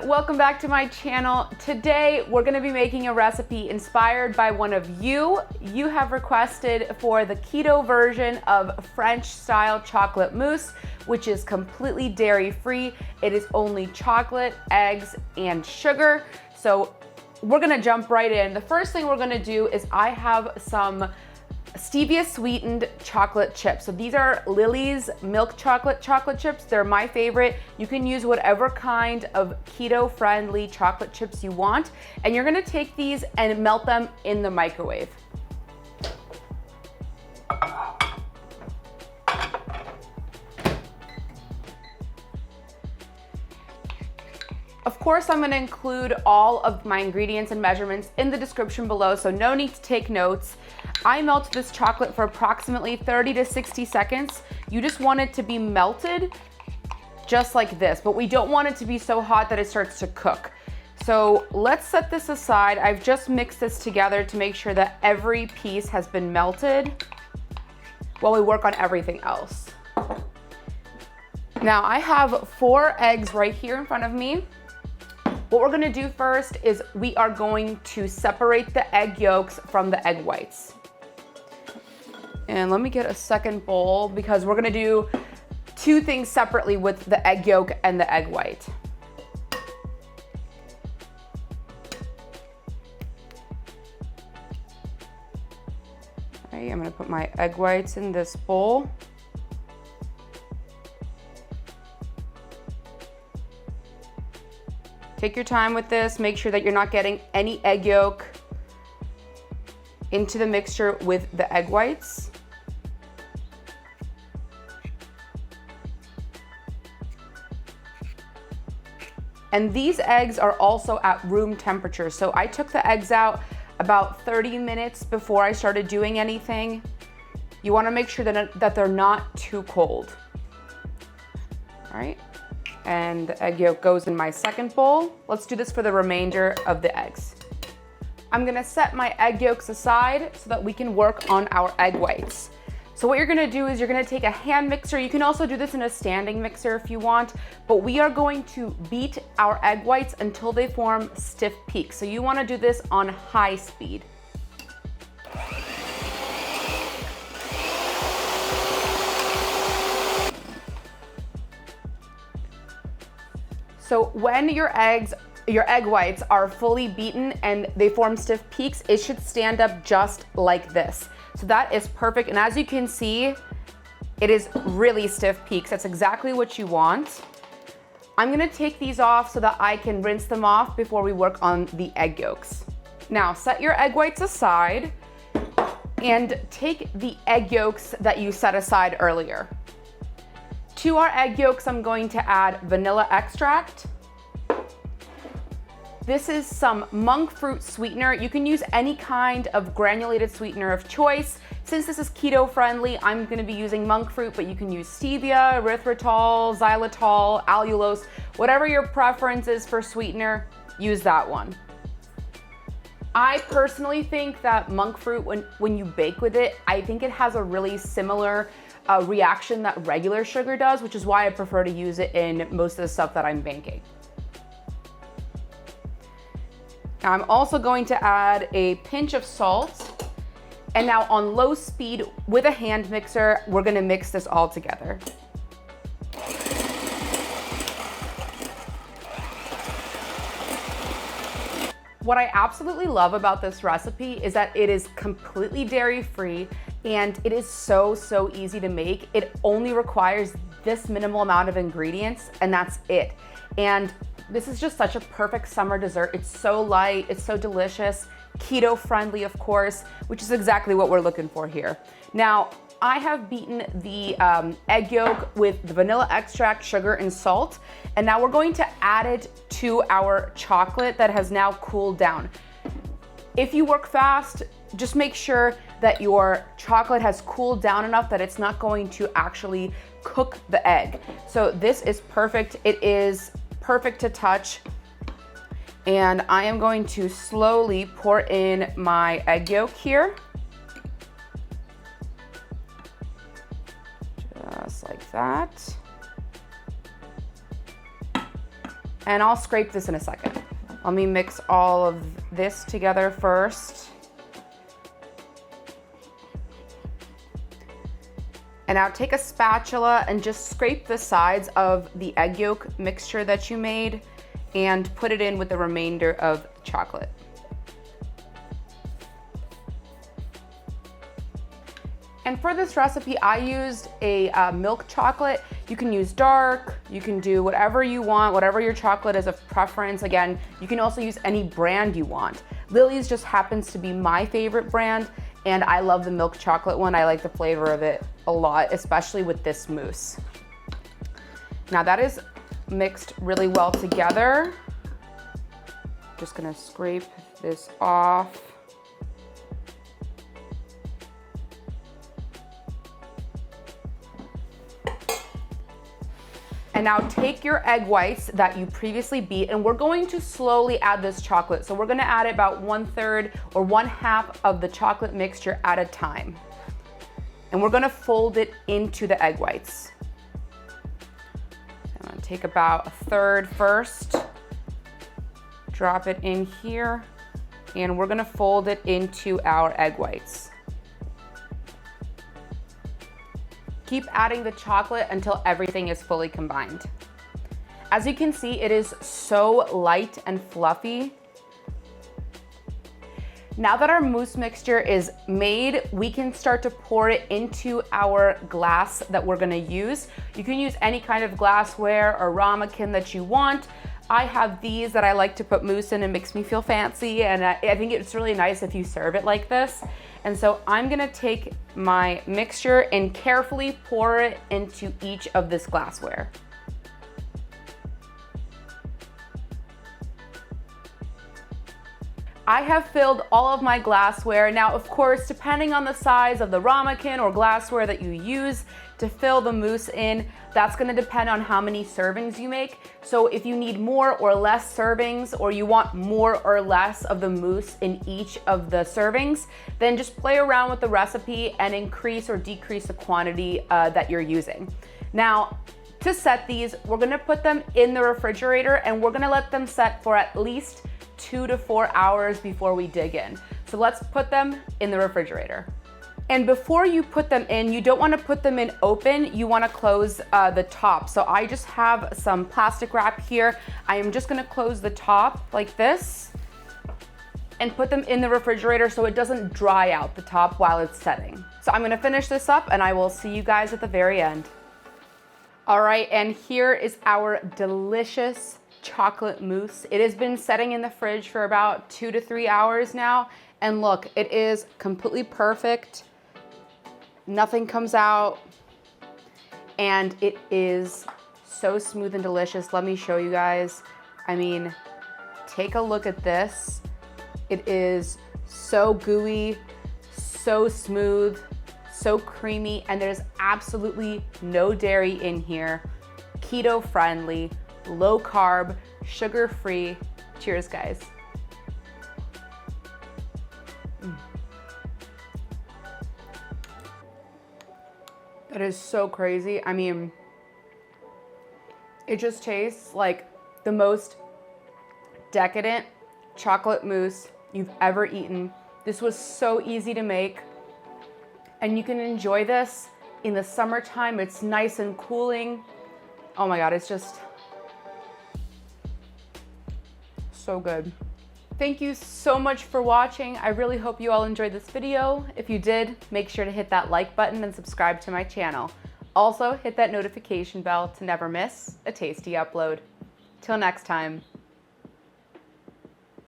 welcome back to my channel. Today we're going to be making a recipe inspired by one of you. You have requested for the keto version of French style chocolate mousse, which is completely dairy free. It is only chocolate, eggs, and sugar. So we're going to jump right in. The first thing we're going to do is I have some Stevia sweetened chocolate chips. So these are Lily's milk chocolate chips. They're my favorite. You can use whatever kind of keto friendly chocolate chips you want. And you're gonna take these and melt them in the microwave. Of course, I'm gonna include all of my ingredients and measurements in the description below, so no need to take notes. I melt this chocolate for approximately 30 to 60 seconds. You just want it to be melted just like this, but we don't want it to be so hot that it starts to cook. So let's set this aside. I've just mixed this together to make sure that every piece has been melted while we work on everything else. Now I have 4 eggs right here in front of me. What we're gonna do first is we are going to separate the egg yolks from the egg whites. And let me get a second bowl because we're gonna do 2 things separately with the egg yolk and the egg white. Okay, I'm gonna put my egg whites in this bowl. Take your time with this. Make sure that you're not getting any egg yolk into the mixture with the egg whites. And these eggs are also at room temperature. So I took the eggs out about 30 minutes before I started doing anything. You wanna make sure that they're not too cold. All right. And the egg yolk goes in my second bowl. Let's do this for the remainder of the eggs. I'm gonna set my egg yolks aside so that we can work on our egg whites. So what you're gonna do is you're gonna take a hand mixer. You can also do this in a standing mixer if you want, but we are going to beat our egg whites until they form stiff peaks. So you wanna do this on high speed. So when your egg whites are fully beaten and they form stiff peaks, it should stand up just like this. So that is perfect. And as you can see, it is really stiff peaks. That's exactly what you want. I'm gonna take these off so that I can rinse them off before we work on the egg yolks. Now set your egg whites aside and take the egg yolks that you set aside earlier. To our egg yolks, I'm going to add vanilla extract. This is some Monkfruit sweetener. You can use any kind of granulated sweetener of choice. Since this is keto friendly, I'm gonna be using Monkfruit, but you can use Stevia, erythritol, xylitol, allulose, whatever your preference is for sweetener, use that one. I personally think that Monkfruit, when you bake with it, I think it has a really similar reaction that regular sugar does, which is why I prefer to use it in most of the stuff that I'm baking. Now I'm also going to add a pinch of salt. And now on low speed with a hand mixer, we're gonna mix this all together. What I absolutely love about this recipe is that it is completely dairy free and it is so easy to make. It only requires this minimal amount of ingredients and that's it. And this is just such a perfect summer dessert. It's so light, it's so delicious, keto friendly, of course, which is exactly what we're looking for here. Now, I have beaten the egg yolk with the vanilla extract, sugar, and salt. And now we're going to add it to our chocolate that has now cooled down. If you work fast, just make sure that your chocolate has cooled down enough that it's not going to actually cook the egg. So this is perfect. It is perfect to touch. And I am going to slowly pour in my egg yolk here. Just like that. And I'll scrape this in a second. Let me mix all of this together first. And now take a spatula and just scrape the sides of the egg yolk mixture that you made and put it in with the remainder of chocolate. And for this recipe, I used a milk chocolate. You can use dark, you can do whatever you want, whatever your chocolate is of preference. Again, you can also use any brand you want. Lily's just happens to be my favorite brand, and I love the milk chocolate one. I like the flavor of it a lot, especially with this mousse. Now that is mixed really well together. Just gonna scrape this off. And now take your egg whites that you previously beat, and we're going to slowly add this chocolate. So we're gonna add about 1/3 or 1/2 of the chocolate mixture at a time. And we're gonna fold it into the egg whites. I'm gonna take about 1/3 first, drop it in here, and we're gonna fold it into our egg whites. Keep adding the chocolate until everything is fully combined. As you can see, it is so light and fluffy. Now that our mousse mixture is made, we can start to pour it into our glass that we're gonna use. You can use any kind of glassware or ramekin that you want. I have these that I like to put mousse in. It makes me feel fancy, and I think it's really nice if you serve it like this. And so I'm gonna take my mixture and carefully pour it into each of this glassware. I have filled all of my glassware. Now, of course, depending on the size of the ramekin or glassware that you use to fill the mousse in, that's gonna depend on how many servings you make. So if you need more or less servings, or you want more or less of the mousse in each of the servings, then just play around with the recipe and increase or decrease the quantity that you're using. Now, to set these, we're gonna put them in the refrigerator, and we're gonna let them set for at least 2 to 4 hours before we dig in. So let's put them in the refrigerator. And before you put them in, you don't want to put them in open, you want to close the top. So I just have some plastic wrap here. I am just going to close the top like this and put them in the refrigerator so it doesn't dry out the top while it's setting. So I'm going to finish this up, and I will see you guys at the very end. All right, and here is our delicious chocolate mousse. It has been setting in the fridge for about 2 to 3 hours now. And look, it is completely perfect. Nothing comes out, and it is so smooth and delicious. Let me show you guys. I mean, take a look at this. It is so gooey, so smooth, so creamy, and there's absolutely no dairy in here. Keto friendly, low carb, sugar free. Cheers, guys. That is so crazy. I mean, it just tastes like the most decadent chocolate mousse you've ever eaten. This was so easy to make, and you can enjoy this in the summertime. It's nice and cooling. Oh my God, it's just so good. Thank you so much for watching. I really hope you all enjoyed this video. If you did, make sure to hit that like button and subscribe to my channel. Also, hit that notification bell to never miss a tasty upload. Till next time.